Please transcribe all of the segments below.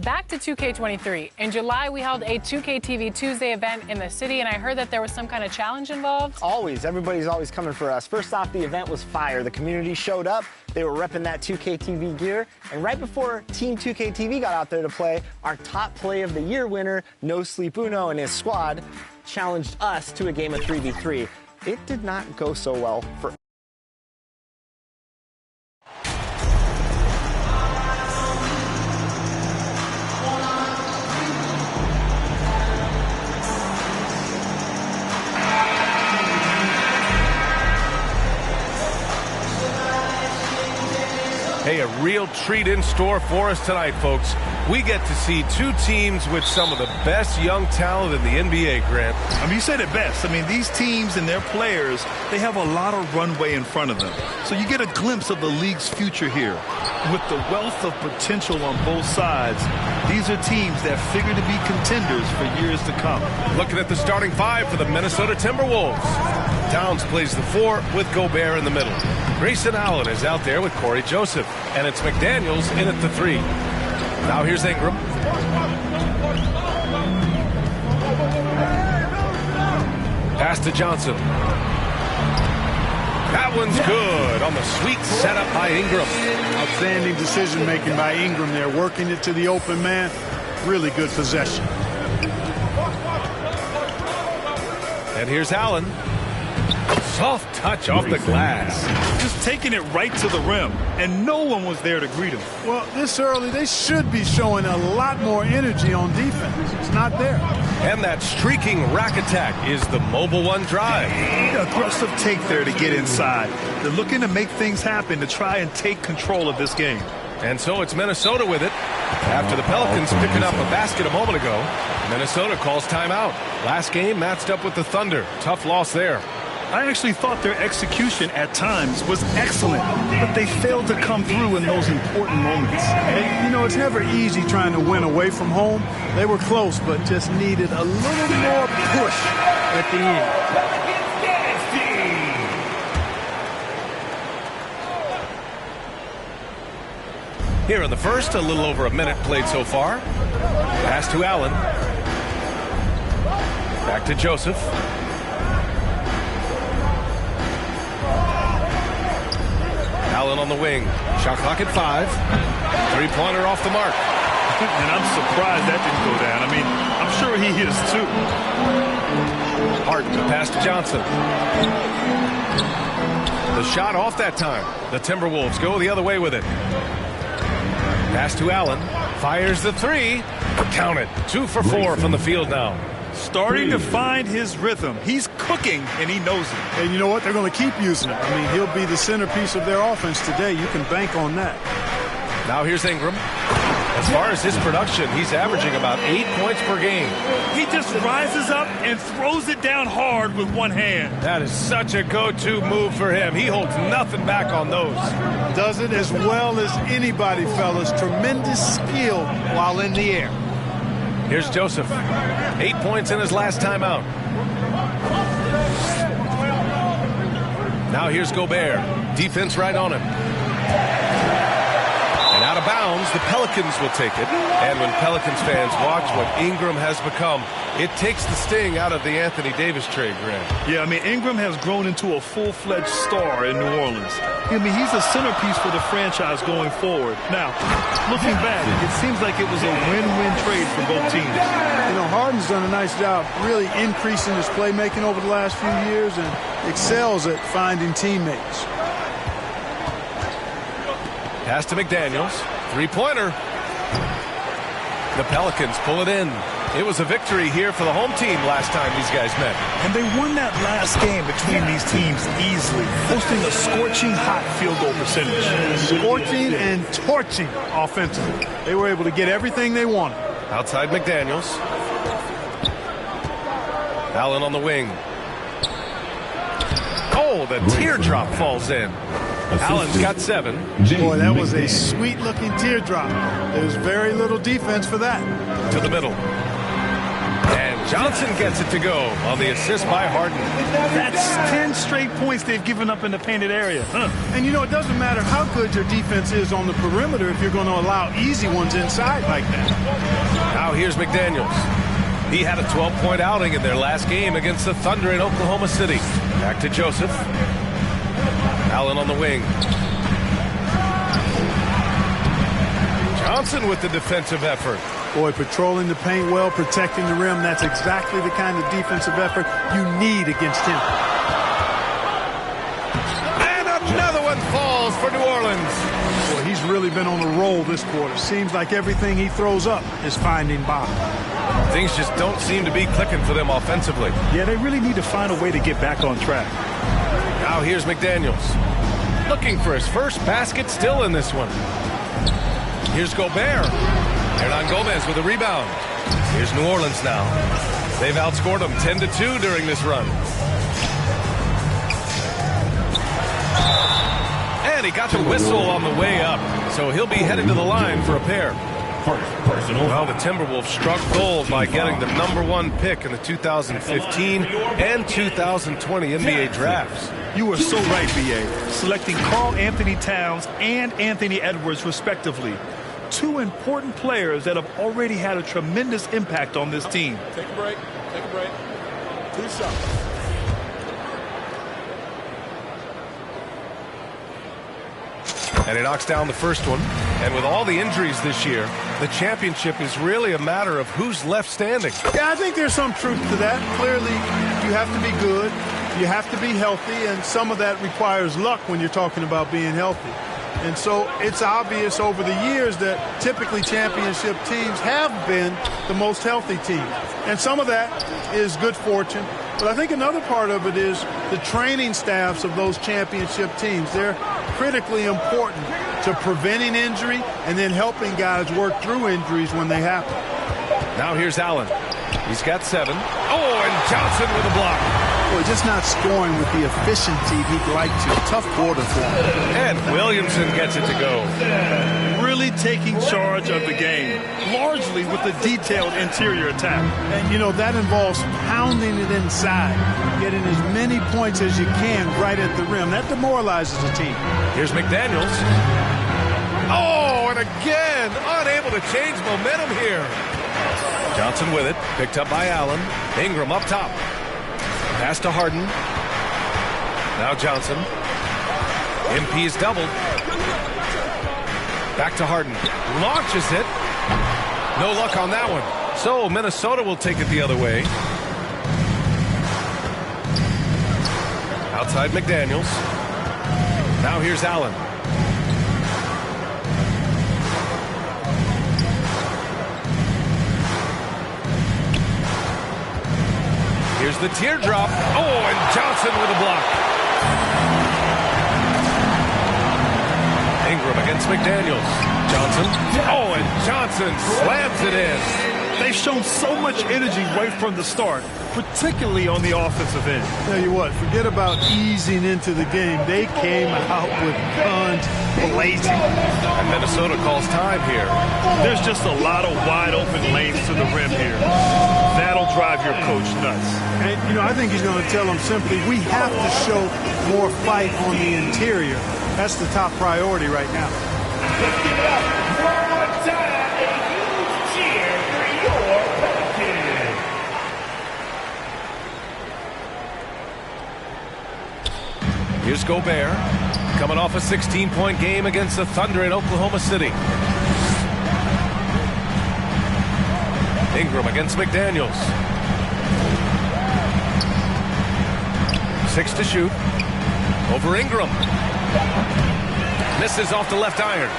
Back to 2K23. In July, we held a 2K TV Tuesday event in the city, and I heard that there was some kind of challenge involved. Always. Everybody's always coming for us. First off, the event was fire. The community showed up. They were repping that 2K TV gear. And right before Team 2K TV got out there to play, our top play of the year winner, No Sleep Uno and his squad, challenged us to a game of 3v3. It did not go so well for Hey, a real treat in store for us tonight, folks. We get to see two teams with some of the best young talent in the NBA, Grant. I mean, you said it best. I mean, these teams and their players, they have a lot of runway in front of them. So you get a glimpse of the league's future here. With the wealth of potential on both sides, these are teams that figure to be contenders for years to come. Looking at the starting five for the Minnesota Timberwolves. Towns plays the 4 with Gobert in the middle. Grayson Allen is out there with Corey Joseph. And it's McDaniels in at the 3. Now here's Ingram. Pass to Johnson. That one's good on the sweet setup by Ingram. Outstanding decision making by Ingram there, working it to the open man. Really good possession. And here's Allen. Soft touch off the glass. Just taking it right to the rim, and no one was there to greet him. Well, this early, they should be showing a lot more energy on defense. It's not there. And that streaking rack attack is the mobile one drive. Aggressive take there to get inside. They're looking to make things happen to try and take control of this game. And so it's Minnesota with it. After the Pelicans picking up a basket a moment ago, Minnesota calls timeout. Last game matched up with the Thunder. Tough loss there. I actually thought their execution at times was excellent, but they failed to come through in those important moments. And, you know, it's never easy trying to win away from home. They were close, but just needed a little more push at the end. Here in the first, a little over a minute played so far. Pass to Allen. Back to Joseph. Allen on the wing. Shot clock at 5. Three-pointer off the mark. And I'm surprised that didn't go down. I mean, I'm sure he is too. Harden, pass to Johnson. The shot off that time. The Timberwolves go the other way with it. Pass to Allen. Fires the 3. Count it. 2 for 4 from the field now. Starting to find his rhythm. He's cooking, and he knows it. And you know what? They're going to keep using it. I mean, he'll be the centerpiece of their offense today. You can bank on that. Now here's Ingram. As far as his production, he's averaging about 8 points per game. He just rises up and throws it down hard with one hand. That is such a go-to move for him. He holds nothing back on those. Does it as well as anybody, fellas. Tremendous skill while in the air. Here's Joseph. 8 points in his last time out. Now here's Gobert. Defense right on him. And out of bounds, the Pelicans will take it. And when Pelicans fans watch what Ingram has become, it takes the sting out of the Anthony Davis trade, Grant. Yeah, I mean, Ingram has grown into a full-fledged star in New Orleans. I mean, he's a centerpiece for the franchise going forward. Now, looking back, it seems like it was a win-win trade for both teams. You know, Harden's done a nice job really increasing his playmaking over the last few years and excels at finding teammates. Pass to McDaniels. Three-pointer. The Pelicans pull it in. It was a victory here for the home team last time these guys met. And they won that last game between these teams easily, posting a scorching hot field goal percentage. Scorching and torching offensively. They were able to get everything they wanted. Outside McDaniels. Allen on the wing. Oh, the teardrop falls in. Allen's got 7. Boy, that was a sweet-looking teardrop. There was very little defense for that. To the middle. And Johnson gets it to go on the assist by Harden. That's 10 straight points they've given up in the painted area. And, it doesn't matter how good your defense is on the perimeter if you're going to allow easy ones inside like that. Now here's McDaniels. He had a 12-point outing in their last game against the Thunder in Oklahoma City. Back to Joseph. Allen on the wing. Johnson with the defensive effort. Boy, patrolling the paint well, protecting the rim. That's exactly the kind of defensive effort you need against him. And another one falls for New Orleans. Boy, he's really been on a roll this quarter. Seems like everything he throws up is finding bottom. Things just don't seem to be clicking for them offensively. Yeah, they really need to find a way to get back on track. Now here's McDaniels. Looking for his first basket still in this one. Here's Gobert. Hernan Gomez with a rebound. Here's New Orleans now. They've outscored them 10-2 during this run. And he got the whistle on the way up, so he'll be headed to the line for a pair. Well, the Timberwolves struck gold by getting the #1 pick in the 2015 and 2020 NBA drafts. You are so right, B.A. Selecting Karl Anthony Towns and Anthony Edwards, respectively. Two important players that have already had a tremendous impact on this team. Take a break. Take a break. 2 shots. And he knocks down the first one. And with all the injuries this year, the championship is really a matter of who's left standing. Yeah, I think there's some truth to that. Clearly, you have to be good. You have to be healthy, and some of that requires luck when you're talking about being healthy. And so it's obvious over the years that typically championship teams have been the most healthy team. And some of that is good fortune. But I think another part of it is the training staffs of those championship teams. They're critically important to preventing injury and then helping guys work through injuries when they happen. Now here's Allen. He's got 7. Oh, and Johnson with a block. Boy, just not scoring with the efficiency he'd like to. Tough quarter for him. And Williamson gets it to go. Really taking charge of the game, largely with the detailed interior attack. And, that involves pounding it inside, getting as many points as you can right at the rim. That demoralizes a team. Here's McDaniels. Oh, and again, unable to change momentum here. Johnson with it, picked up by Allen. Ingram up top. Pass to Harden. Now Johnson. MP's doubled. Back to Harden. Launches it. No luck on that one. So Minnesota will take it the other way. Outside McDaniels. Now here's Allen. Here's the teardrop. Oh, and Johnson with a block. Ingram against McDaniels. Johnson. Oh, and Johnson slams it in. They've shown so much energy right from the start, particularly on the offensive end. Tell you what, forget about easing into the game. They came out with guns blazing. And Minnesota calls time here. There's just a lot of wide open lanes to the rim here. That'll drive your coach nuts. And, I think he's going to tell them simply, we have to show more fight on the interior. That's the top priority right now. Let's give it up one more time. A huge cheer for your Pelicans. Here's Gobert, coming off a 16-point game against the Thunder in Oklahoma City. Ingram against McDaniels. 6 to shoot. Over Ingram. Misses off the left iron.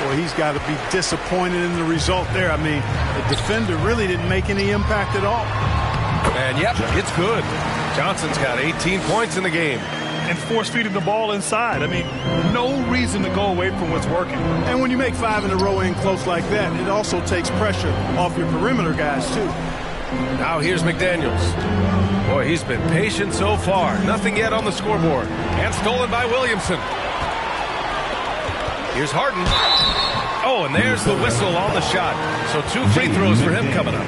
Boy, he's got to be disappointed in the result there. I mean, the defender really didn't make any impact at all. And yep, it's good. Johnson's got 18 points in the game. And force-feeding the ball inside. I mean, no reason to go away from what's working. And when you make 5 in a row in close like that, it also takes pressure off your perimeter guys, too. Now here's McDaniels. Boy, he's been patient so far. Nothing yet on the scoreboard. And stolen by Williamson. Here's Harden. Oh, and there's the whistle on the shot. So 2 free throws for him coming up.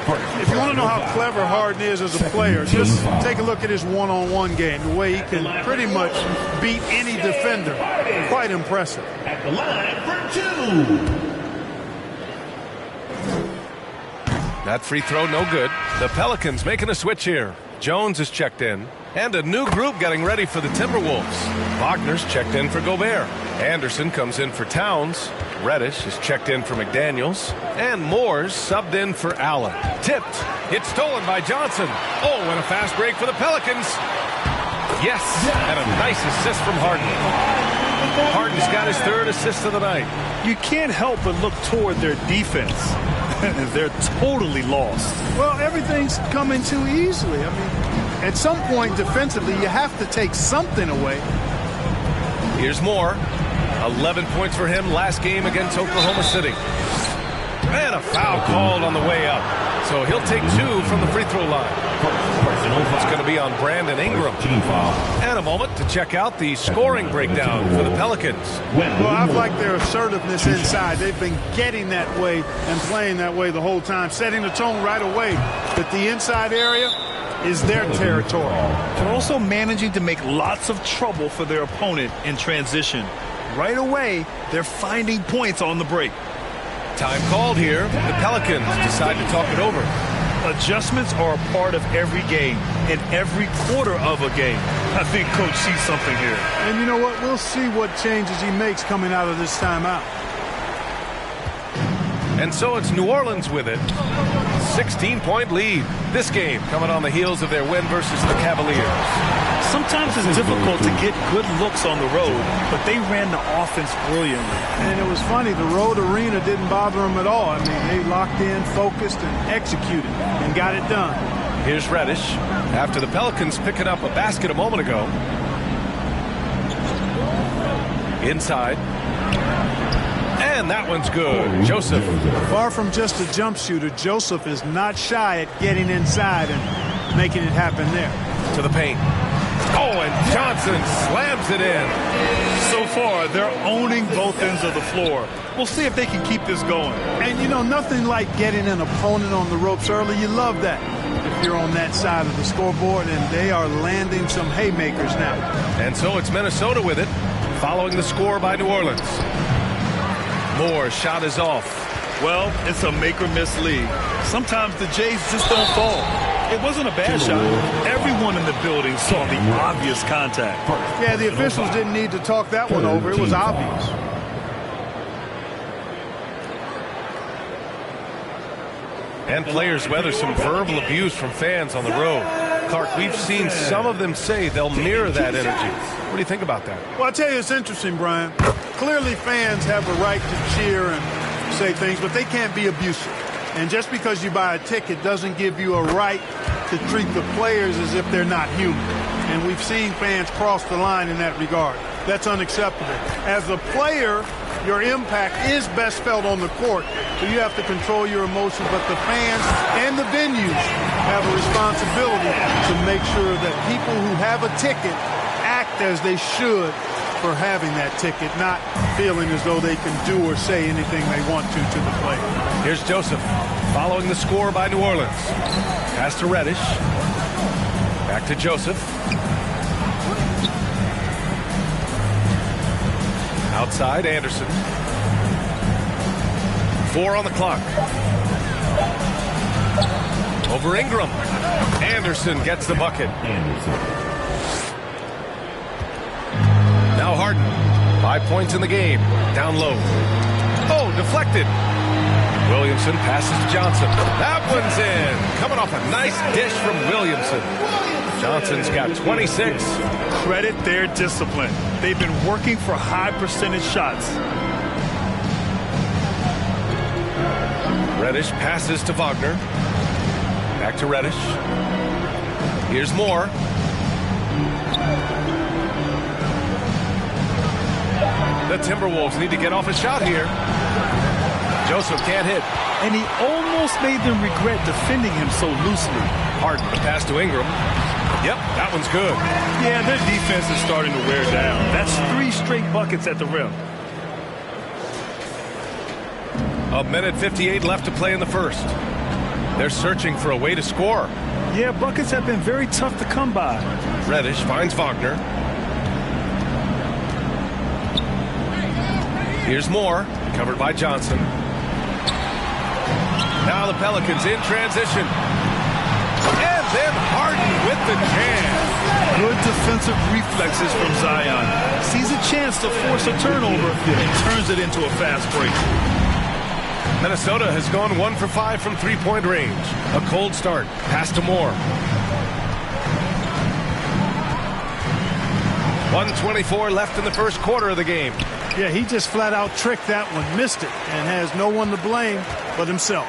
If you want to know how clever Harden is as a player, just take a look at his one-on-one game, the way he can pretty much beat any defender. Quite impressive. At the line for 2. That free throw no good. The Pelicans making a switch here. Jones is checked in. And a new group getting ready for the Timberwolves. Wagner's checked in for Gobert. Anderson comes in for Towns. Reddish is checked in for McDaniels. And Moore's subbed in for Allen. Tipped. It's stolen by Johnson. Oh, and a fast break for the Pelicans. Yes, and a nice assist from Harden. Harden's got his 3rd assist of the night. You can't help but look toward their defense. They're totally lost. Well, everything's coming too easily. I mean, at some point defensively, you have to take something away. Here's Moore. 11 points for him last game against Oklahoma City. And a foul called on the way up. So he'll take 2 from the free throw line. It's going to be on Brandon Ingram. And a moment to check out the scoring breakdown for the Pelicans. Well, I've liked their assertiveness inside. They've been getting that way and playing that way the whole time, setting the tone right away. But the inside area is their territory. They're also managing to make lots of trouble for their opponent in transition. Right away, they're finding points on the break. Time called here. The Pelicans decide to talk it over. Adjustments are a part of every game, in every quarter of a game. I think Coach sees something here. And you know what? We'll see what changes he makes coming out of this timeout. And so it's New Orleans with it. 16-point lead. This game coming on the heels of their win versus the Cavaliers. Sometimes it's difficult to get good looks on the road, but they ran the offense brilliantly. And it was funny, the road arena didn't bother them at all. I mean, they locked in, focused, and executed, and got it done. Here's Reddish after the Pelicans picking up a basket a moment ago. Inside. And that one's good. Joseph. Far from just a jump shooter, Joseph is not shy at getting inside and making it happen there. To the paint. Oh, and Johnson slams it in. So far, they're owning both ends of the floor. We'll see if they can keep this going. And, you know, nothing like getting an opponent on the ropes early. You love that if you're on that side of the scoreboard, and they are landing some haymakers now. And so it's Minnesota with it, following the score by New Orleans. Moore's shot is off. Well, it's a make-or-miss league. Sometimes the Jays just don't fall. It wasn't a bad shot. Everyone in the building saw the obvious contact. Yeah, the officials didn't need to talk that one over. It was obvious. And players weather some verbal abuse from fans on the road. Clark, we've seen some of them say they'll mirror that energy. What do you think about that? Well, I tell you, it's interesting, Brian. Clearly fans have a right to cheer and say things, but they can't be abusive. And just because you buy a ticket doesn't give you a right to treat the players as if they're not human. And we've seen fans cross the line in that regard. That's unacceptable. As a player, your impact is best felt on the court, so you have to control your emotions, but the fans and the venues have a responsibility to make sure that people who have a ticket act as they should for having that ticket, not feeling as though they can do or say anything they want to the player. Here's Joseph following the score by New Orleans. Pass to Reddish. Back to Joseph. Outside, Anderson. 4 on the clock. Over Ingram. Anderson gets the bucket. Now Harden. 5 points in the game. Down low. Oh, deflected. Williamson passes to Johnson. That one's in. Coming off a nice dish from Williamson. Johnson's got 26. Credit their discipline. They've been working for high percentage shots. Reddish passes to Wagner. Back to Reddish. Here's Moore. The Timberwolves need to get off a shot here. Joseph can't hit. And he almost made them regret defending him so loosely. Harden, the pass to Ingram. Yep, that one's good. Yeah, their defense is starting to wear down. That's 3 straight buckets at the rim. 1:58 left to play in the first. They're searching for a way to score. Yeah, buckets have been very tough to come by. Reddish finds Wagner. Here's Moore, covered by Johnson. Now the Pelicans in transition. And then Harden with the jam. Good defensive reflexes from Zion. Sees a chance to force a turnover and turns it into a fast break. Minnesota has gone 1 for 5 from three-point range. A cold start. Pass to Moore. 1:24 left in the first quarter of the game. Yeah, he just flat out tricked that one, missed it, and has no one to blame but himself.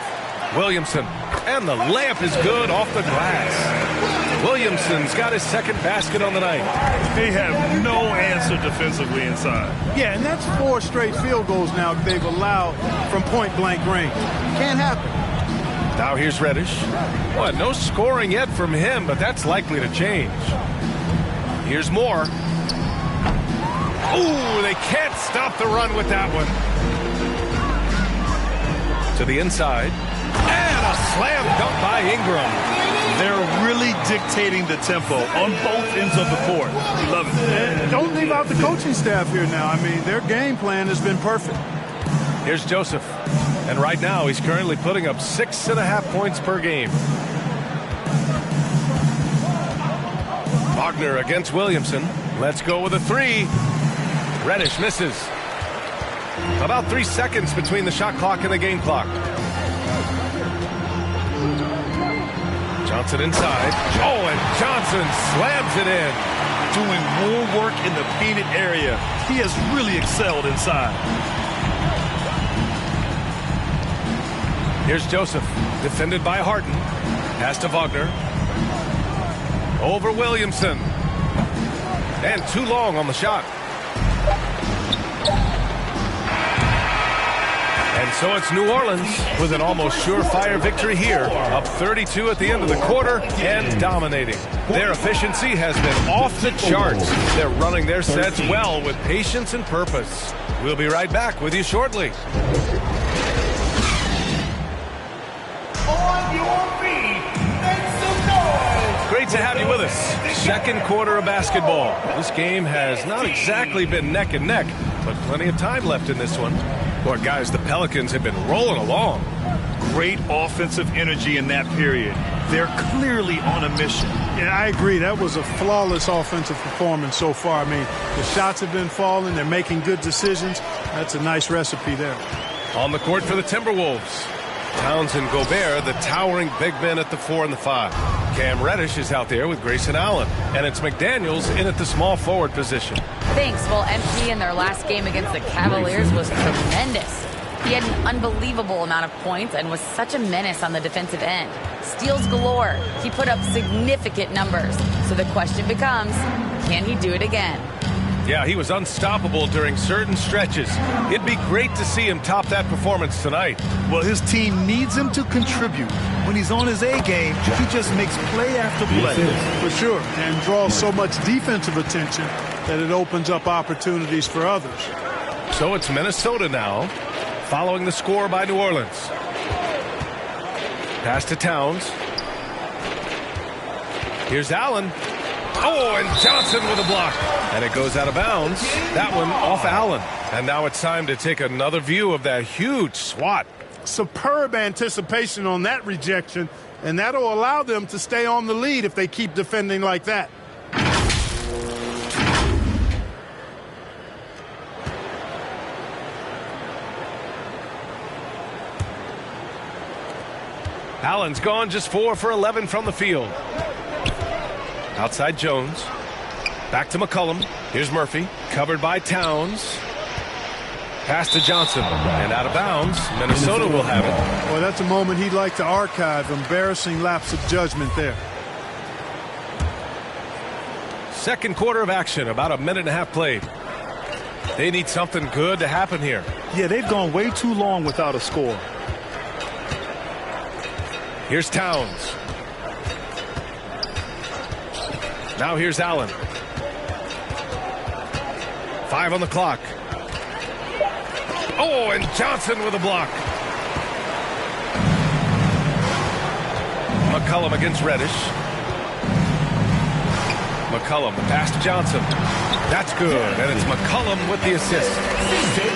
Williamson, and the layup is good off the glass. Williamson's got his second basket on the night. They have no answer defensively inside. Yeah, and that's 4 straight field goals now they've allowed from point-blank range. Can't happen. Now here's Reddish. Well, no scoring yet from him, but that's likely to change. Here's Moore. Ooh, they can't stop the run with that one. To the inside. And a slam dunk by Ingram. They're really dictating the tempo on both ends of the court. We love it. And don't leave out the coaching staff here now. I mean, their game plan has been perfect. Here's Joseph. And right now, he's currently putting up 6.5 points per game. Wagner against Williamson. Let's go with a 3. Reddish misses. About 3 seconds between the shot clock and the game clock. Johnson inside. Oh, and Johnson slams it in. Doing more work in the painted area. He has really excelled inside. Here's Joseph, defended by Harden. Pass to Wagner. Over Williamson. And too long on the shot. And so it's New Orleans with an almost surefire victory here, up 32 at the end of the quarter and dominating. Their efficiency has been off the charts. They're running their sets well with patience and purpose. We'll be right back with you shortly. On your feet, make some noise. Great to have you with us. Second quarter of basketball. This game has not exactly been neck and neck, but plenty of time left in this one. Boy, guys, the Pelicans have been rolling along. Great offensive energy in that period. They're clearly on a mission. Yeah, I agree. That was a flawless offensive performance so far. I mean, the shots have been falling. They're making good decisions. That's a nice recipe there. On the court for the Timberwolves. Towns and Gobert, the towering big men at the 4 and the 5. Cam Reddish is out there with Grayson Allen. And it's McDaniels in at the small forward position. Thanks. Well, MP in their last game against the Cavaliers was tremendous. He had an unbelievable amount of points and was such a menace on the defensive end. Steals galore. He put up significant numbers. So the question becomes, can he do it again? Yeah, he was unstoppable during certain stretches. It'd be great to see him top that performance tonight. Well, his team needs him to contribute. When he's on his A game, he just makes play after play. For sure. And draws so much defensive attention that it opens up opportunities for others. So it's Minnesota now, following the score by New Orleans. Pass to Towns. Here's Allen. Oh, and Johnson with a block. And it goes out of bounds. That one off Allen. And now it's time to take another view of that huge swat. Superb anticipation on that rejection, and that'll allow them to stay on the lead if they keep defending like that. Allen's gone just 4 for 11 from the field. Outside Jones. Back to McCollum. Here's Murphy. Covered by Towns. Pass to Johnson. And out of bounds. Minnesota will have it. Well, that's a moment he'd like to archive. Embarrassing lapse of judgment there. Second quarter of action. About a minute and a half played. They need something good to happen here. Yeah, they've gone way too long without a score. Here's Towns. Now here's Allen. 5 on the clock. Oh, and Johnson with a block. McCollum against Reddish. McCollum, the pass to Johnson. That's good, and it's McCollum with the assist.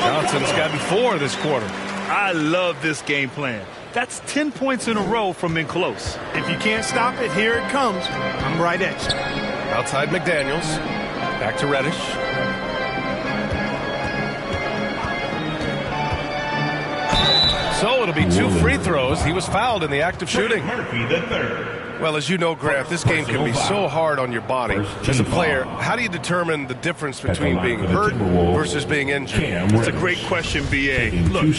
Johnson's gotten 4 this quarter. I love this game plan. That's 10 points in a row from in close. If you can't stop it, here it comes. I'm right at you. Outside McDaniels. Back to Reddish. So it'll be 2 free throws. He was fouled in the act of shooting. Murphy, the third. Well, as you know, Grant, this game can be so hard on your body. As a player, how do you determine the difference between being hurt versus being injured? That's a great question, B.A. Look,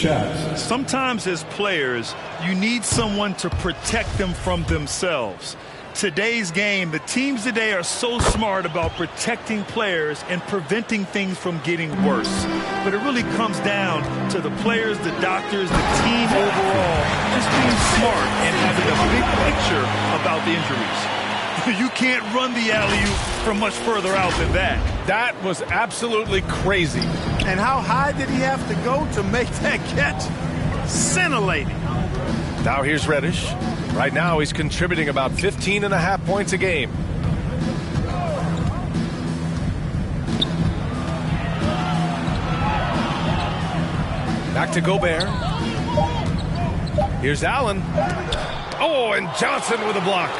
sometimes as players, you need someone to protect them from themselves. Today's game, the teams today are so smart about protecting players and preventing things from getting worse. But it really comes down to the players, the doctors, the team overall, just being smart and having a big picture about the injuries. You can't run the alley-oop from much further out than that. That was absolutely crazy. And how high did he have to go to make that catch? Scintillating. Now here's Reddish. Right now he's contributing about 15.5 points a game. Back to Gobert. Here's Allen. Oh, and Johnson with a block.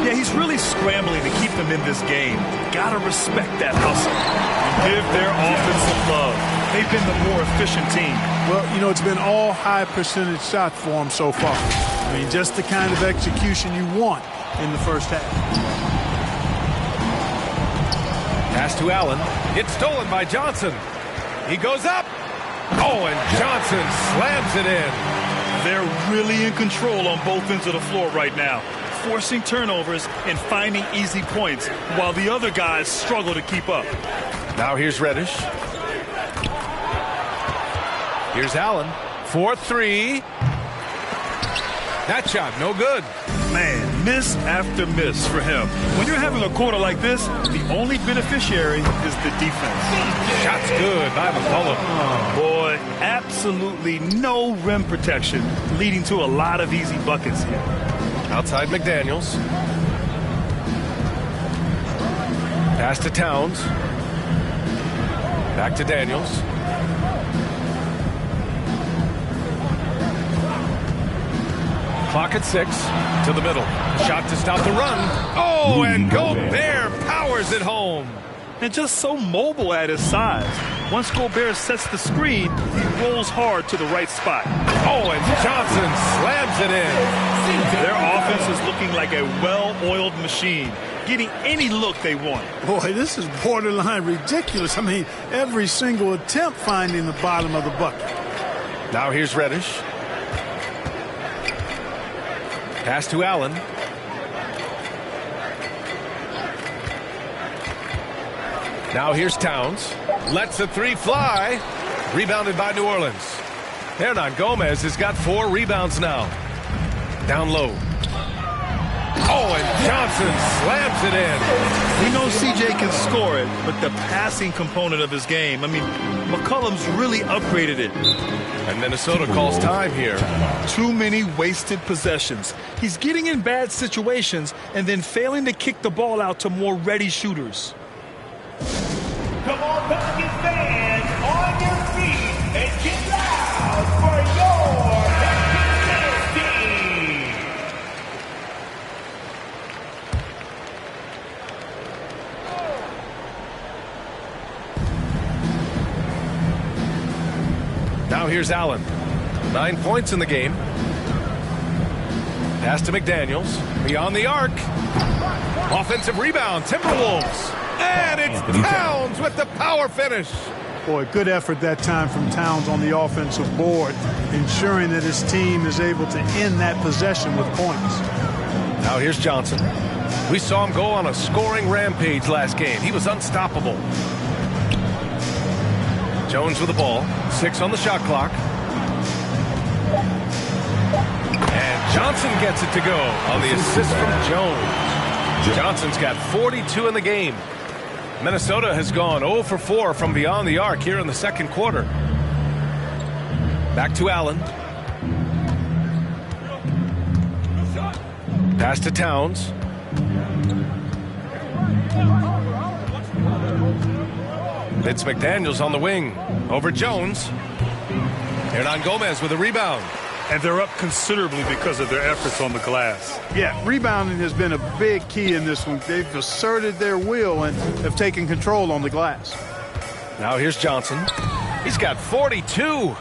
Yeah, he's really scrambling to keep them in this game. Gotta respect that hustle. Give their offense some love. They've been the more efficient team. Well, you know, it's been all high percentage shots for them so far. I mean, just the kind of execution you want in the first half. Pass to Allen. It's stolen by Johnson. He goes up. Oh, and Johnson slams it in. They're really in control on both ends of the floor right now, forcing turnovers and finding easy points while the other guys struggle to keep up. Now here's Reddish. Here's Allen. 4-3. That shot, no good. Man, miss after miss for him. When you're having a quarter like this, the only beneficiary is the defense. Shot's good by McCollum. Oh, boy, absolutely no rim protection, leading to a lot of easy buckets here. Outside McDaniels. Pass to Towns. Back to Daniels. Clock at 6 to the middle. Shot to stop the run. Oh, and Gobert powers it home. And just so mobile at his size. Once Gobert sets the screen, he rolls hard to the right spot. Oh, and Johnson slams it in. Their offense is looking like a well-oiled machine, getting any look they want. Boy, this is borderline ridiculous. I mean, every single attempt finding the bottom of the bucket. Now here's Reddish. Pass to Allen. Now here's Towns. Lets the 3 fly. Rebounded by New Orleans. Hernan-Gomez has got 4 rebounds now. Down low. Oh, and Johnson slams it in. We know CJ can score it, but the passing component of his game, I mean, McCollum's really upgraded it. And Minnesota calls time here. Too many wasted possessions. He's getting in bad situations and then failing to kick the ball out to more ready shooters. Come on, Pelicans fans, on your feet and get loud for your Pelicans team. Now here's Allen. 9 points in the game. Pass to McDaniels. Beyond the arc. Offensive rebound. Timberwolves. And it's Towns with the power finish. Boy, good effort that time from Towns on the offensive board, ensuring that his team is able to end that possession with points. Now here's Johnson. We saw him go on a scoring rampage last game. He was unstoppable. Jones with the ball. 6 on the shot clock. And Johnson gets it to go on the assist from Jones. Johnson's got 42 in the game. Minnesota has gone 0 for 4 from beyond the arc here in the second quarter. Back to Allen. Pass to Towns. It's McDaniels on the wing. Over Jones. Hernan Gomez with a rebound. And they're up considerably because of their efforts on the glass. Yeah, rebounding has been a big key in this one. They've asserted their will and have taken control on the glass. Now here's Johnson. He's got 42.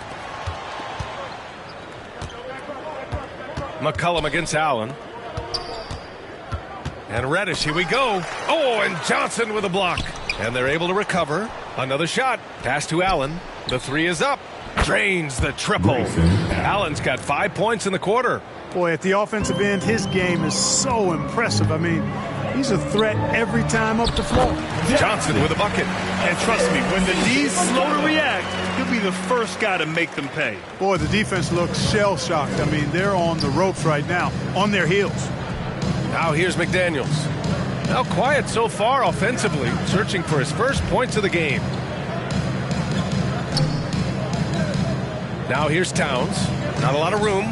McCollum against Allen. And Reddish, here we go. Oh, and Johnson with a block. And they're able to recover. Another shot. Pass to Allen. The three is up. Drains the triple. Allen's got 5 points in the quarter. Boy, at the offensive end, his game is so impressive. I mean, he's a threat every time up the floor. Johnson with a bucket. And trust me, when the D's slow to react, he'll be the first guy to make them pay. Boy, the defense looks shell-shocked. I mean, they're on the ropes right now, on their heels. Now here's McDaniels. Now quiet so far offensively, searching for his first points of the game. Now here's Towns. Not a lot of room.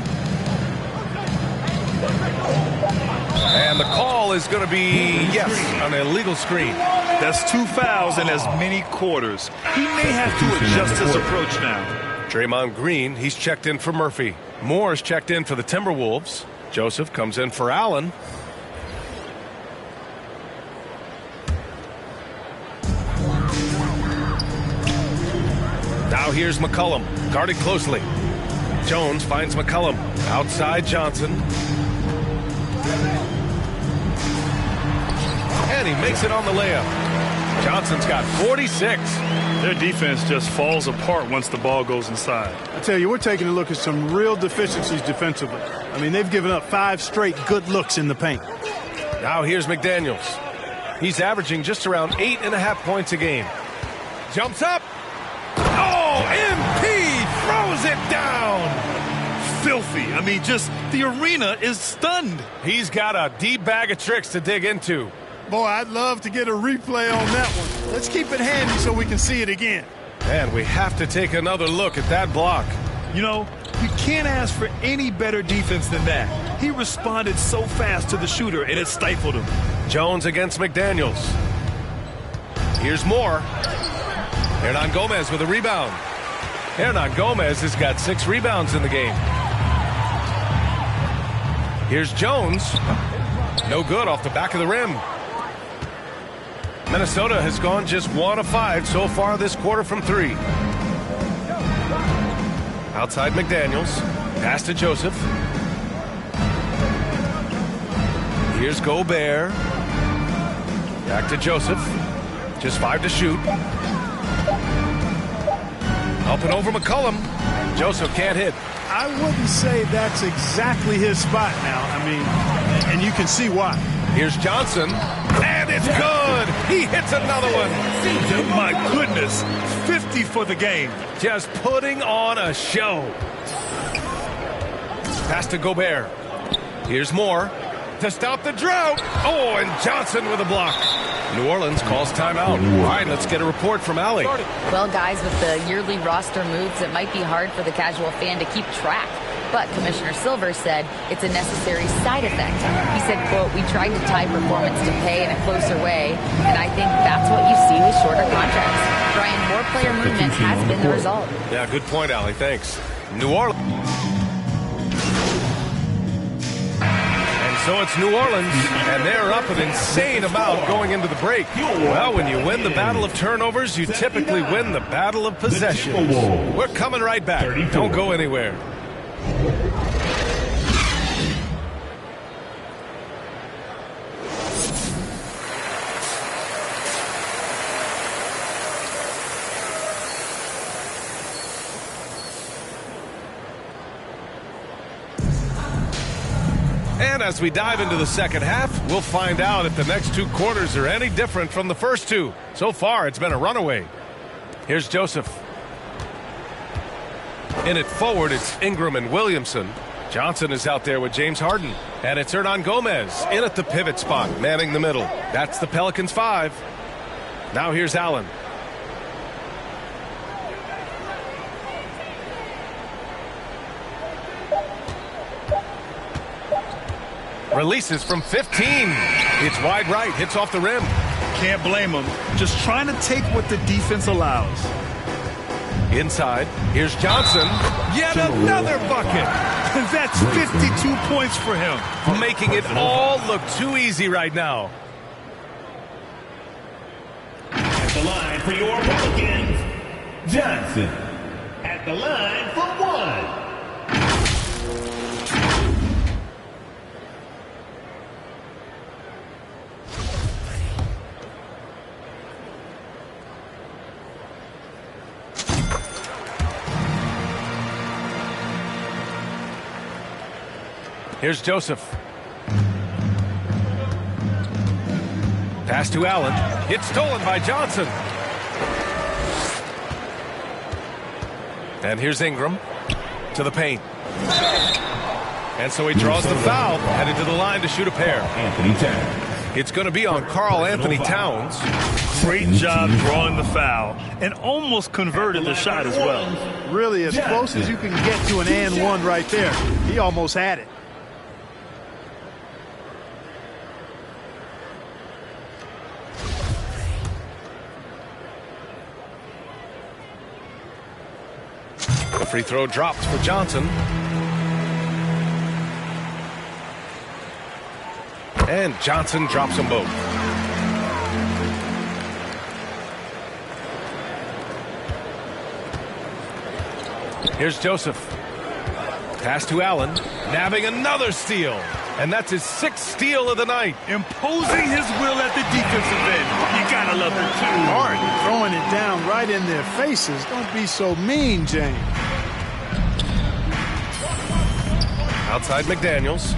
And the call is going to be, yes, an illegal screen. That's 2 fouls in as many quarters. He may have to adjust his approach now. Draymond Green, he's checked in for Murphy. Moore's checked in for the Timberwolves. Joseph comes in for Allen. Now here's McCollum, guarded closely. Jones finds McCollum. Outside Johnson. And he makes it on the layup. Johnson's got 46. Their defense just falls apart once the ball goes inside. I tell you, we're taking a look at some real deficiencies defensively. I mean, they've given up 5 straight good looks in the paint. Now here's McDaniels. He's averaging just around 8.5 points a game. Jumps up. Oh, MP throws it down. Filthy. I mean, just the arena is stunned. He's got a deep bag of tricks to dig into. Boy, I'd love to get a replay on that one. Let's keep it handy so we can see it again. And we have to take another look at that block. You know, you can't ask for any better defense than that. He responded so fast to the shooter, and it stifled him. Jones against McDaniels. Here's Moore. Hernan Gomez with a rebound. Hernan Gomez has got 6 rebounds in the game. Here's Jones. No good off the back of the rim. Minnesota has gone just 1 of 5 so far this quarter from 3. Outside McDaniels. Pass to Joseph. Here's Gobert. Back to Joseph. Just 5 to shoot. Up and over McCollum. Joseph can't hit. I wouldn't say that's exactly his spot now. I mean, and you can see why. Here's Johnson. And it's good. He hits another one. My goodness. 50 for the game. Just putting on a show. Pass to Gobert. Here's Moore to stop the drought. Oh, and Johnson with a block. New Orleans calls timeout. All right, let's get a report from Allie. Well, guys, with the yearly roster moves, it might be hard for the casual fan to keep track. But Commissioner Silver said it's a necessary side effect. He said, quote, "We tried to tie performance to pay in a closer way, and I think that's what you see with shorter contracts." Brian, more player movement has been the result. Yeah, good point, Allie. Thanks. New Orleans. So it's New Orleans, and they're up an insane amount going into the break. Well, when you win the battle of turnovers, you typically win the battle of possessions. We're coming right back. Don't go anywhere. And as we dive into the second half, we'll find out if the next 2 quarters are any different from the first 2. So far, it's been a runaway. Here's Joseph. In it forward, it's Ingram and Williamson. Johnson is out there with James Harden. And it's Hernan Gomez in at the pivot spot, manning the middle. That's the Pelicans 5. Now here's Allen. Releases from 15. It's wide right, hits off the rim. Can't blame him. Just trying to take what the defense allows. Inside, here's Johnson. Yet another bucket. That's 52 points for him. Making it all look too easy right now. At the line for your Pelicans, Johnson. At the line for one. Here's Joseph. Pass to Allen. It's stolen by Johnson. And here's Ingram to the paint. And so he draws the foul, headed to the line to shoot a pair. Anthony Towns. It's going to be on Karl Anthony Towns. Great job drawing the foul and almost converted the shot as well. Really as close as you can get to an and one right there. He almost had it. The free throw drops for Johnson. And Johnson drops them both. Here's Joseph. Pass to Allen. Nabbing another steal. And that's his 6th steal of the night. Imposing his will at the defensive end. You gotta love it. Harden throwing it down right in their faces. Don't be so mean, James. Outside McDaniels.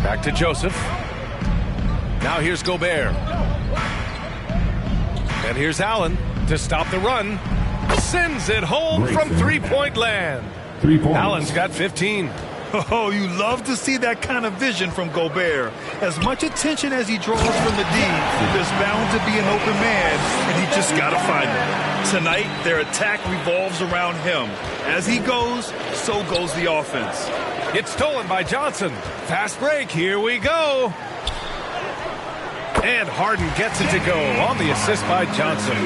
Back to Joseph. Now here's Gobert. And here's Allen to stop the run. Sends it home from three-point land. 3 points. Allen's got 15. Oh, you love to see that kind of vision from Gobert. As much attention as he draws from the D, there's bound to be an open man, and he just got to find him. Tonight, their attack revolves around him. As he goes, so goes the offense. It's stolen by Johnson. Fast break. Here we go. And Harden gets it to go on the assist by Johnson.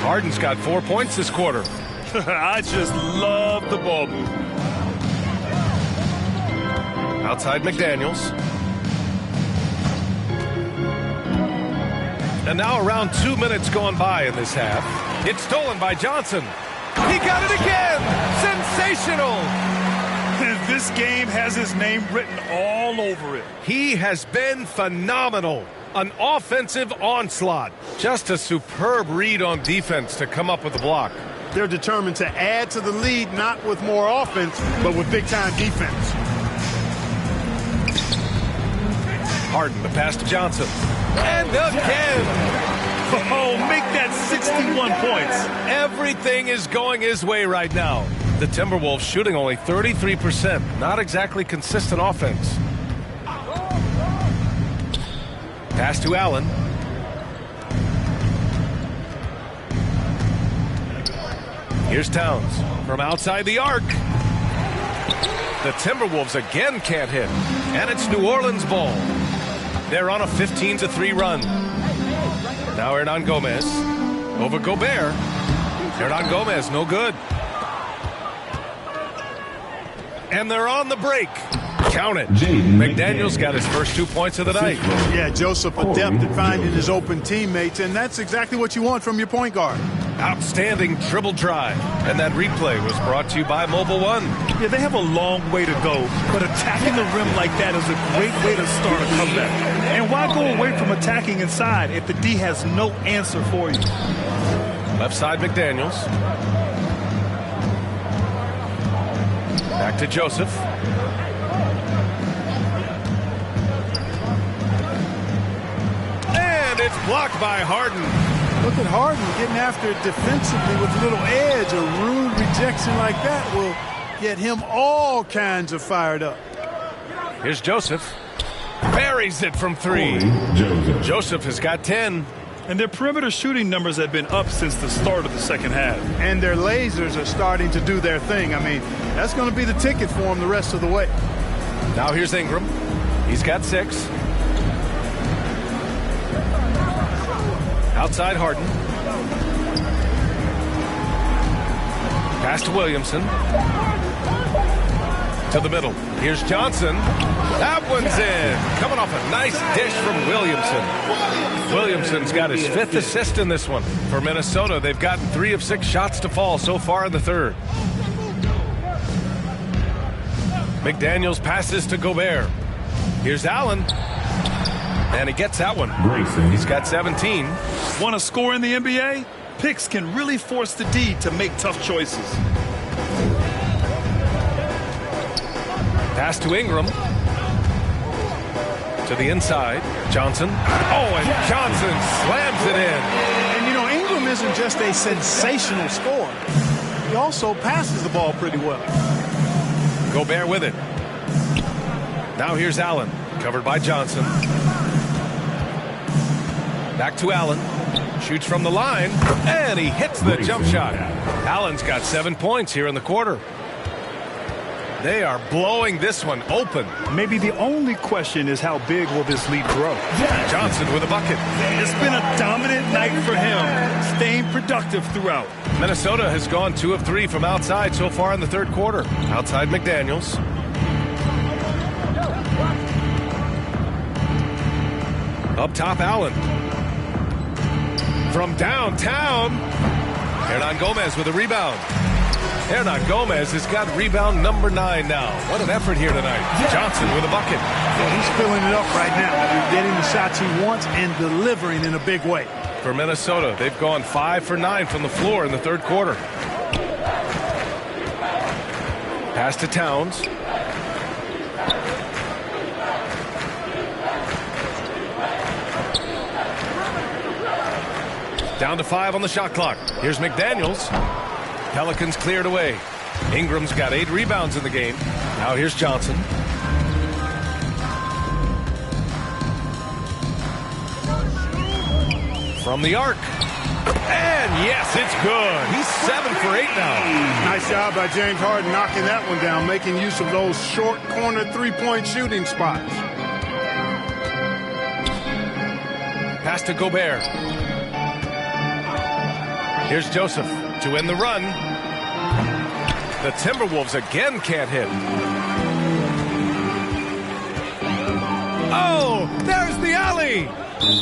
Harden's got 4 points this quarter. I just love the ball move. Outside McDaniels. And now around 2 minutes gone by in this half. It's stolen by Johnson. He got it again. Sensational. This game has his name written all over it. He has been phenomenal. An offensive onslaught. Just a superb read on defense to come up with the block. They're determined to add to the lead, not with more offense, but with big-time defense. Harden, the pass to Johnson. And again. Oh, make that 61 points. Everything is going his way right now. The Timberwolves shooting only 33%. Not exactly consistent offense. Pass to Allen. Here's Towns from outside the arc. The Timberwolves again can't hit. And it's New Orleans ball. They're on a 15-3 run. Now Hernan Gomez over Gobert. Hernan Gomez, no good. And they're on the break. Count it. McDaniels got his first 2 points of the night. Yeah, Joseph adept at finding his open teammates, and that's exactly what you want from your point guard. Outstanding dribble drive. And that replay was brought to you by Mobile One. Yeah, they have a long way to go, but attacking the rim like that is a great way to start a comeback. And why go away from attacking inside if the D has no answer for you? Left side McDaniels. Back to Joseph. And it's blocked by Harden. Look at Harden getting after it defensively with a little edge. A rude rejection like that will get him all kinds of fired up. Here's Joseph. Buries it from three. Joseph has got 10. And their perimeter shooting numbers have been up since the start of the second half. And their lasers are starting to do their thing. I mean, that's going to be the ticket for them the rest of the way. Now here's Ingram. He's got 6. Outside Harden. Pass to Williamson. To the middle. Here's Johnson. That one's in. Coming off a nice dish from Williamson. Williamson's got his 5th assist in this one. For Minnesota, they've gotten 3 of 6 shots to fall so far in the third. McDaniels passes to Gobert. Here's Allen. And he gets that one. He's got 17. Want to score in the NBA? Picks can really force the D to make tough choices. Pass to Ingram. To the inside. Johnson. Oh, and Johnson slams it in. And, you know, Ingram isn't just a sensational scorer. He also passes the ball pretty well. Gobert with it. Now here's Allen. Covered by Johnson. Back to Allen. Shoots from the line. And he hits the jump shot. Allen's got 7 points here in the quarter. They are blowing this one open. Maybe the only question is how big will this lead grow? Johnson with a bucket. It's been a dominant night for him, staying productive throughout. Minnesota has gone 2 of 3 from outside so far in the third quarter. Outside McDaniels. Up top, Allen. From downtown, Hernan Gomez with a rebound. Hernan Gomez has got rebound number 9 now. What an effort here tonight. Johnson with a bucket. Well, he's filling it up right now. He's getting the shots he wants and delivering in a big way. For Minnesota, they've gone 5 for 9 from the floor in the third quarter. Pass to Towns. Down to 5 on the shot clock. Here's McDaniels. Pelicans cleared away. Ingram's got 8 rebounds in the game. Now here's Johnson. From the arc. And yes, it's good. He's 7 for 8 now. Nice job by James Harden knocking that one down, making use of those short corner three-point shooting spots. Pass to Gobert. Here's Joseph to end the run. The Timberwolves again can't hit. Oh, there's the alley.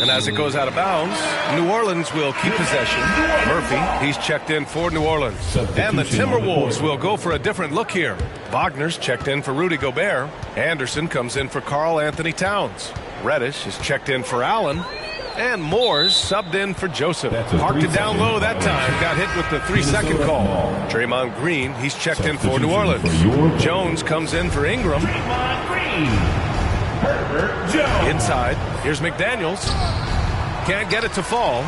And as it goes out of bounds, New Orleans will keep possession. Murphy, he's checked in for New Orleans. And the Timberwolves will go for a different look here. Wagner's checked in for Rudy Gobert. Anderson comes in for Karl Anthony Towns. Reddish is checked in for Allen. And Moore's subbed in for Joseph. Parked it down low that time. Got hit with the 3-second call. Draymond Green, he's checked in for New Orleans. Jones comes in for Ingram. Inside, here's McDaniels. Can't get it to fall.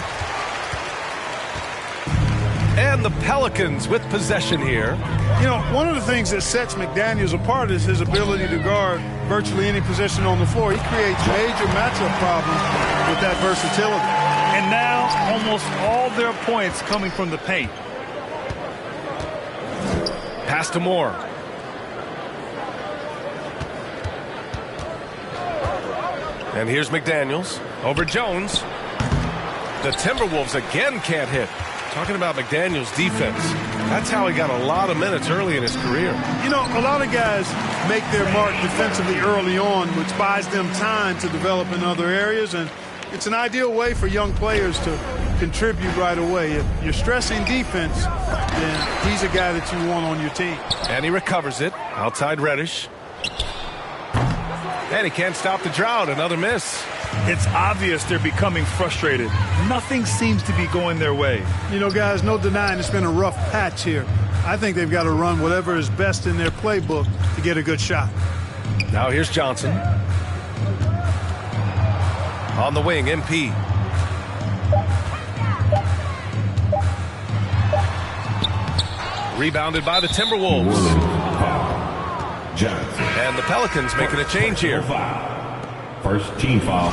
And the Pelicans with possession here. You know, one of the things that sets McDaniels apart is his ability to guard virtually any position on the floor. He creates major matchup problems with that versatility. And now almost all their points coming from the paint. Pass to Moore. And here's McDaniels over Jones. The Timberwolves again can't hit. Talking about McDaniels' defense. That's how he got a lot of minutes early in his career. You know, a lot of guys make their mark defensively early on, which buys them time to develop in other areas. And it's an ideal way for young players to contribute right away. If you're stressing defense, then he's a guy that you want on your team. And he recovers it. Outside Reddish. And he can't stop the drought. Another miss. It's obvious they're becoming frustrated. Nothing seems to be going their way. You know, guys, no denying it's been a rough patch here. I think they've got to run whatever is best in their playbook to get a good shot. Now here's Johnson. On the wing, MP. Rebounded by the Timberwolves. And the Pelicans making a change here. First team foul.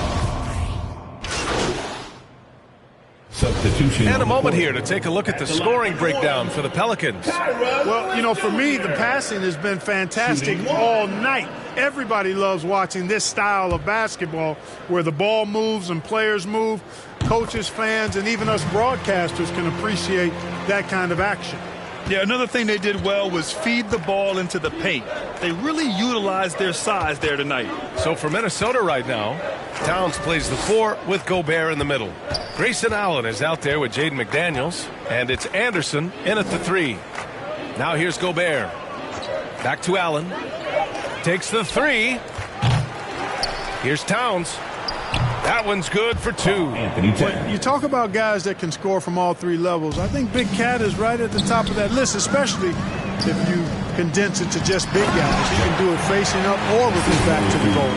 Substitution. And a moment here to take a look at the scoring breakdown for the Pelicans. Well, you know, for me, the passing has been fantastic all night. Everybody loves watching this style of basketball where the ball moves and players move. Coaches, fans, and even us broadcasters can appreciate that kind of action. Yeah, another thing they did well was feed the ball into the paint. They really utilized their size there tonight. So for Minnesota right now, Towns plays the 4 with Gobert in the middle. Grayson Allen is out there with Jaden McDaniels, and it's Anderson in at the 3. Now here's Gobert. Back to Allen. Takes the 3. Here's Towns. That one's good for 2. When you talk about guys that can score from all 3 levels, I think Big Cat is right at the top of that list, especially if you condense it to just big guys. He can do it facing up or with his back to the goal.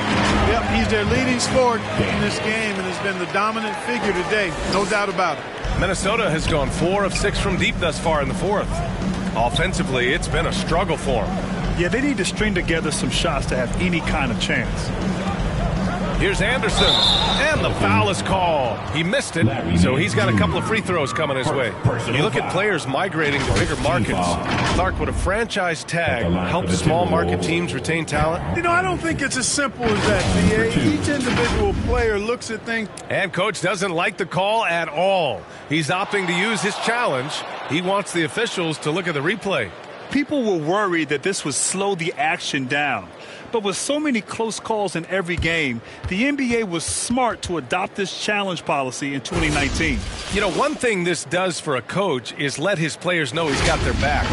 Yep, he's their leading scorer in this game and has been the dominant figure today, no doubt about it. Minnesota has gone 4 of 6 from deep thus far in the 4th. Offensively, it's been a struggle for them. Yeah, they need to string together some shots to have any kind of chance. Here's Anderson, and the foul is called. He missed it, so he's got a couple of free throws coming his way. You look at players migrating to bigger markets. Clark, would a franchise tag help small market teams retain talent? You know, I don't think it's as simple as that, DA. Each individual player looks at things. And Coach doesn't like the call at all. He's opting to use his challenge. He wants the officials to look at the replay. People were worried that this would slow the action down. But with so many close calls in every game, the NBA was smart to adopt this challenge policy in 2019. You know, one thing this does for a coach is let his players know he's got their back.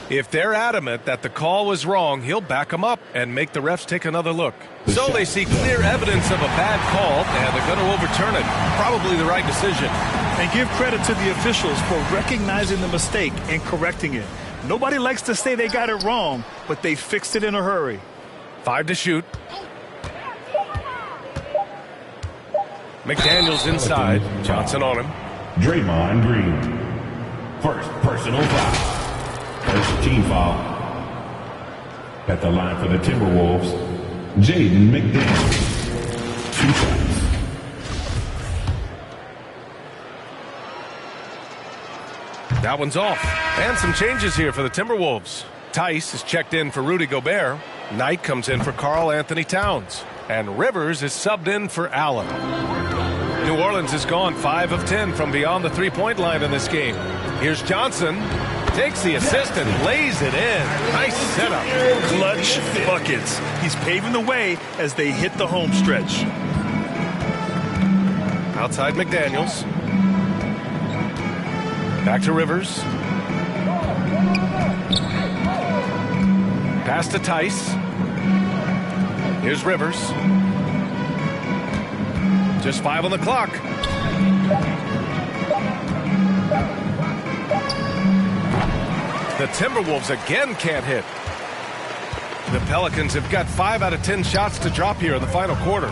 If they're adamant that the call was wrong, he'll back them up and make the refs take another look. So they see clear evidence of a bad call, and they're going to overturn it. Probably the right decision. And give credit to the officials for recognizing the mistake and correcting it. Nobody likes to say they got it wrong, but they fixed it in a hurry. 5 to shoot. McDaniels inside. Johnson on him. Draymond Green. First personal foul. First team foul. At the line for the Timberwolves, Jaden McDaniels. 2 shots. That one's off. And some changes here for the Timberwolves. Tice is checked in for Rudy Gobert. Knight comes in for Karl Anthony Towns. And Rivers is subbed in for Allen. New Orleans has gone 5 of 10 from beyond the three-point line in this game. Here's Johnson. Takes the assist and lays it in. Nice setup. Clutch buckets. He's paving the way as they hit the home stretch. Outside McDaniels. Back to Rivers. Pass to Tice. Here's Rivers. Just 5 on the clock. The Timberwolves again can't hit. The Pelicans have got 5 out of 10 shots to drop here in the final quarter.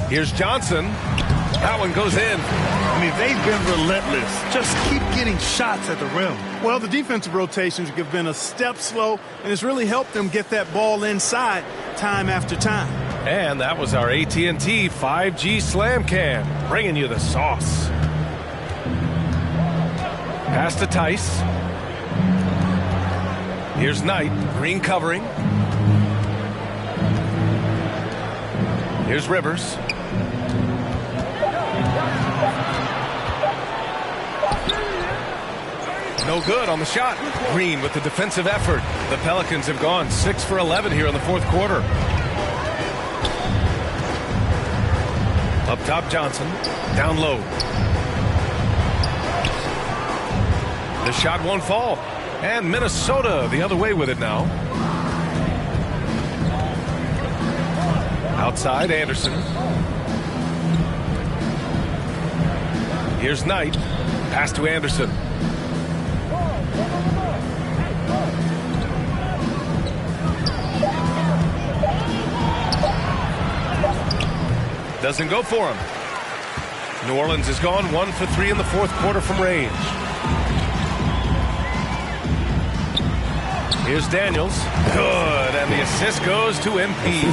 Here's Johnson. That one goes in. I mean, they've been relentless. Just keep getting shots at the rim. Well, the defensive rotations have been a step slow, and it's really helped them get that ball inside time after time. And that was our AT&T 5G Slam Cam, bringing you the sauce. Pass to Tice. Here's Knight, Green covering. Here's Rivers. No good on the shot. Green with the defensive effort. The Pelicans have gone 6 for 11 here in the fourth quarter. Up top, Johnson. Down low. The shot won't fall. And Minnesota the other way with it now. Outside, Anderson. Here's Knight. Pass to Anderson. Doesn't go for him. New Orleans has gone 1 for 3 in the fourth quarter from range. Here's Daniels. Good. And the assist goes to MP.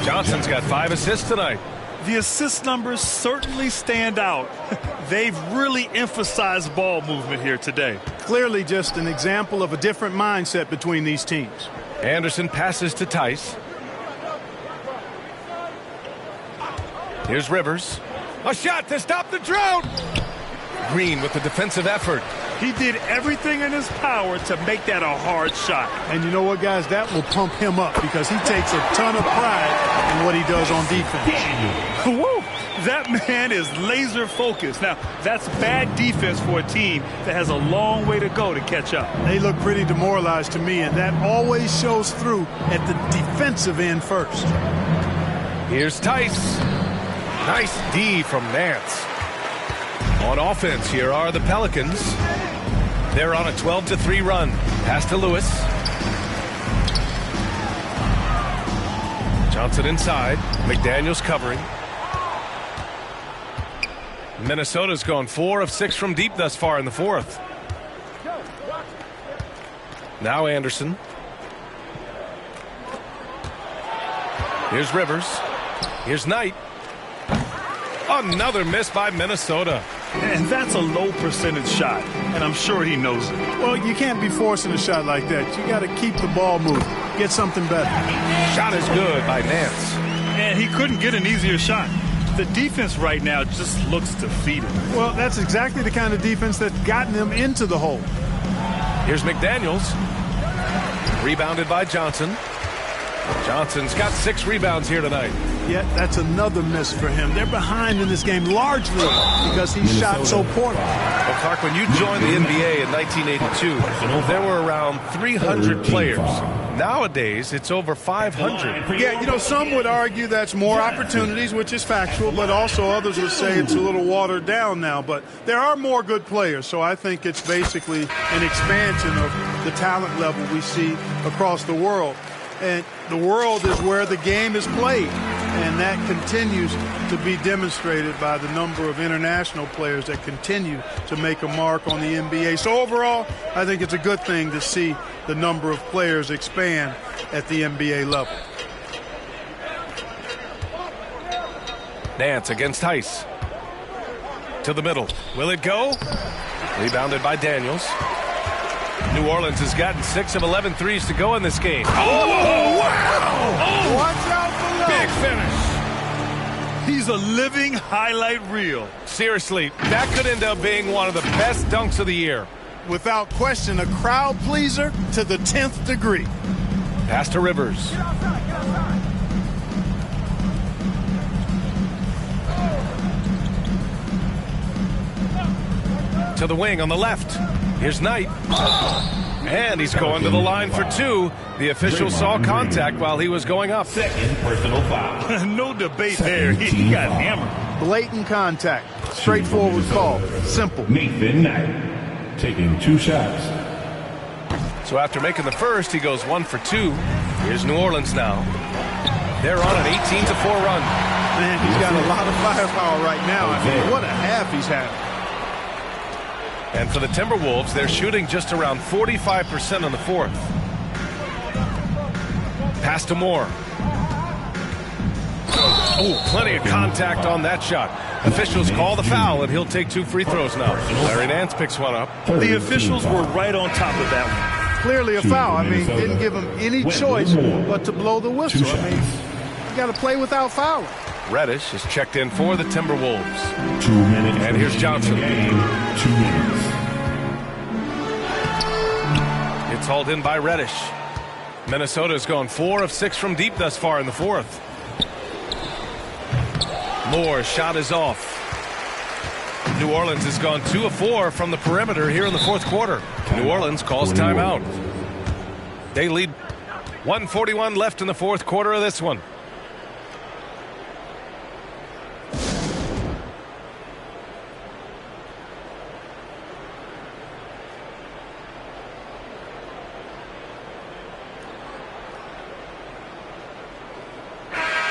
Johnson's got 5 assists tonight. The assist numbers certainly stand out. They've really emphasized ball movement here today. Clearly just an example of a different mindset between these teams. Anderson passes to Tice. Here's Rivers. A shot to stop the drought. Green with the defensive effort. He did everything in his power to make that a hard shot. And you know what, guys? That will pump him up because he takes a ton of pride in what he does on defense. Woo! That man is laser focused. Now, that's bad defense for a team that has a long way to go to catch up. They look pretty demoralized to me, and that always shows through at the defensive end first. Here's Tice. Nice D from Nance. On offense, here are the Pelicans. They're on a 12-3 run. Pass to Lewis. Johnson inside. McDaniels covering. Minnesota's gone 4 of 6 from deep thus far in the fourth. Now Anderson. Here's Rivers. Here's Knight. Another miss by Minnesota. And that's a low percentage shot, and I'm sure he knows it. Well, you can't be forcing a shot like that. You got to keep the ball moving. Get something better. Shot is good by Nance. And he couldn't get an easier shot. The defense right now just looks defeated. Well, that's exactly the kind of defense that's gotten them into the hole. Here's McDaniels. Rebounded by Johnson. Johnson's got 6 rebounds here tonight. Yeah, that's another miss for him. They're behind in this game largely because he shot so poorly. Well, Clark, when you joined the NBA in 1982, there were around 300 players. Nowadays, it's over 500. Yeah, you know, some would argue that's more opportunities, which is factual, but also others would say it's a little watered down now. But there are more good players, so I think it's basically an expansion of the talent level we see across the world. And the world is where the game is played, and that continues to be demonstrated by the number of international players that continue to make a mark on the NBA. So overall, I think it's a good thing to see the number of players expand at the NBA level. Nance against Tice. To the middle. Will it go? Rebounded by Daniels. New Orleans has gotten 6 of 11 threes to go in this game. Oh, wow! Oh, watch out Big finish. He's a living highlight reel. Seriously, that could end up being one of the best dunks of the year. Without question, a crowd pleaser to the 10th degree. Pass to Rivers. To the wing on the left. Here's Knight. And he's going to the line for 2. The official saw contact while he was going up. Second personal foul. No debate there. He got hammered. Blatant contact. Straightforward call. Simple. Nathan Knight taking 2 shots. So after making the first, he goes 1 for 2. Here's New Orleans now. They're on an 18-4 run. Man, he's got a lot of firepower right now. I mean, what a half he's having. And for the Timberwolves, they're shooting just around 45% in the fourth. Pass to Moore. Oh, plenty of contact on that shot. Officials call the foul, and he'll take 2 free throws now. Larry Nance picks one up. The officials were right on top of that one. Clearly a foul. I mean, didn't give him any choice but to blow the whistle. I mean, you got to play without fouling. Reddish is checked in for the Timberwolves. 2 minutes. And here's Johnson. 2 minutes. It's hauled in by Reddish. Minnesota's gone 4 of 6 from deep thus far in the fourth. Moore's shot is off. New Orleans has gone 2 of 4 from the perimeter here in the fourth quarter. New Orleans calls timeout. They lead 1:41 left in the fourth quarter of this one.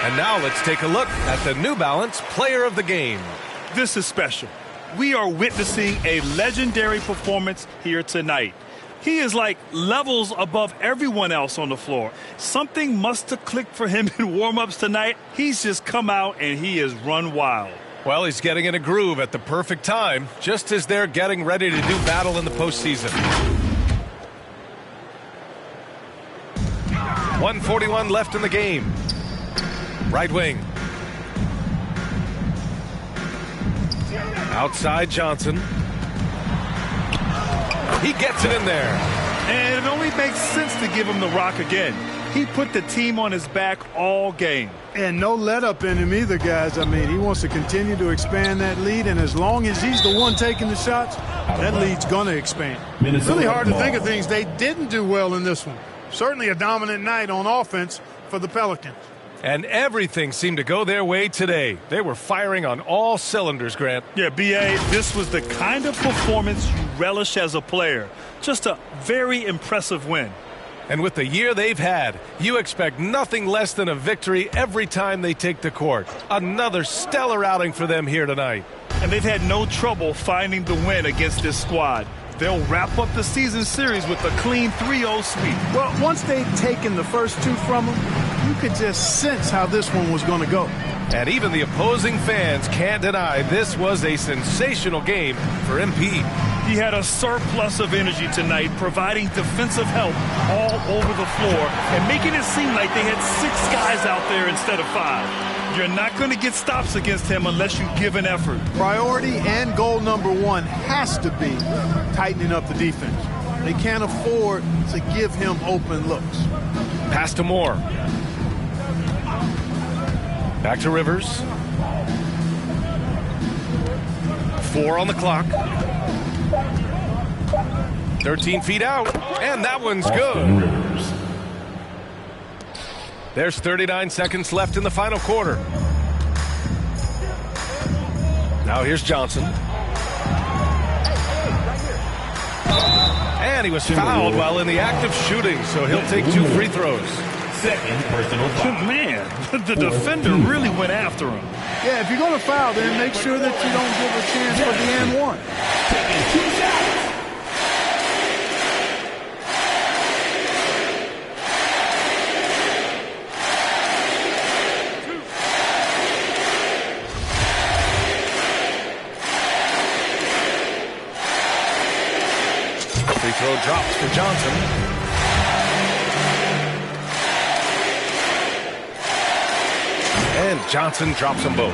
And now let's take a look at the New Balance Player of the Game. This is special. We are witnessing a legendary performance here tonight. He is like levels above everyone else on the floor. Something must have clicked for him in warm-ups tonight. He's just come out and he has run wild. Well, he's getting in a groove at the perfect time, just as they're getting ready to do battle in the postseason. 1:41 left in the game. Right wing. Outside Johnson. He gets it in there. And it only makes sense to give him the rock again. He put the team on his back all game. And no let up in him either, guys. I mean, he wants to continue to expand that lead, and as long as he's the one taking the shots, that lead's going to expand. It's really hard to think of things they didn't do well in this one. Certainly a dominant night on offense for the Pelicans. And everything seemed to go their way today. They were firing on all cylinders, Grant. Yeah, B.A., this was the kind of performance you relish as a player. Just a very impressive win. And with the year they've had, you expect nothing less than a victory every time they take the court. Another stellar outing for them here tonight. And they've had no trouble finding the win against this squad. They'll wrap up the season series with a clean 3-0 sweep. Well, once they'd taken the first two from them, you could just sense how this one was going to go. And even the opposing fans can't deny this was a sensational game for MP. He had a surplus of energy tonight, providing defensive help all over the floor and making it seem like they had 6 guys out there instead of 5. You're not going to get stops against him unless you give an effort. Priority and goal number 1 has to be tightening up the defense. They can't afford to give him open looks. Pass to Moore. Back to Rivers. 4 on the clock. 13 feet out, and that one's good. There's 39 seconds left in the final quarter. Now here's Johnson. And he was fouled while in the act of shooting, so he'll take 2 free throws. Second personal foul. Man, the defender really went after him. Yeah, if you're going to foul, then make sure that you don't give a chance for the and one. Taking 2 shots. Free throw drops for Johnson. And Johnson drops them both.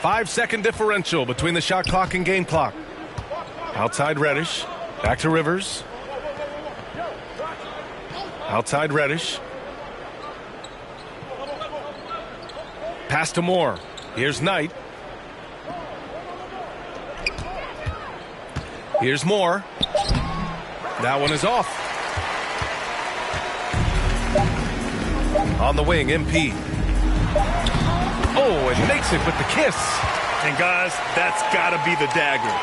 5-second differential between the shot clock and game clock. Outside Reddish. Back to Rivers. Outside Reddish. Pass to Moore. Here's Knight. Here's Moore. That one is off. On the wing, MP. Oh, it makes it with the kiss. And guys, that's got to be the dagger.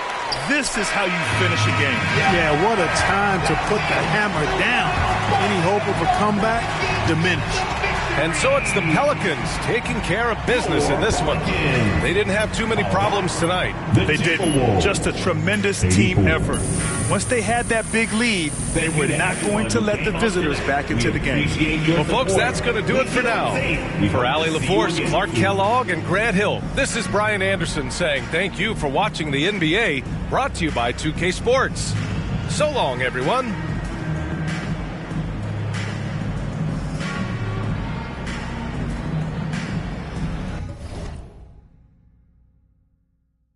This is how you finish a game. Yeah, what a time to put the hammer down. Any hope of a comeback diminished. And so it's the Pelicans taking care of business in this one. They didn't have too many problems tonight. They didn't. Just a tremendous team effort. Once they had that big lead, they were not going to let the visitors back into the game. Well, folks, that's going to do it for now. For Allie LaForce, Clark Kellogg, and Grant Hill, this is Brian Anderson saying thank you for watching the NBA, brought to you by 2K Sports. So long, everyone.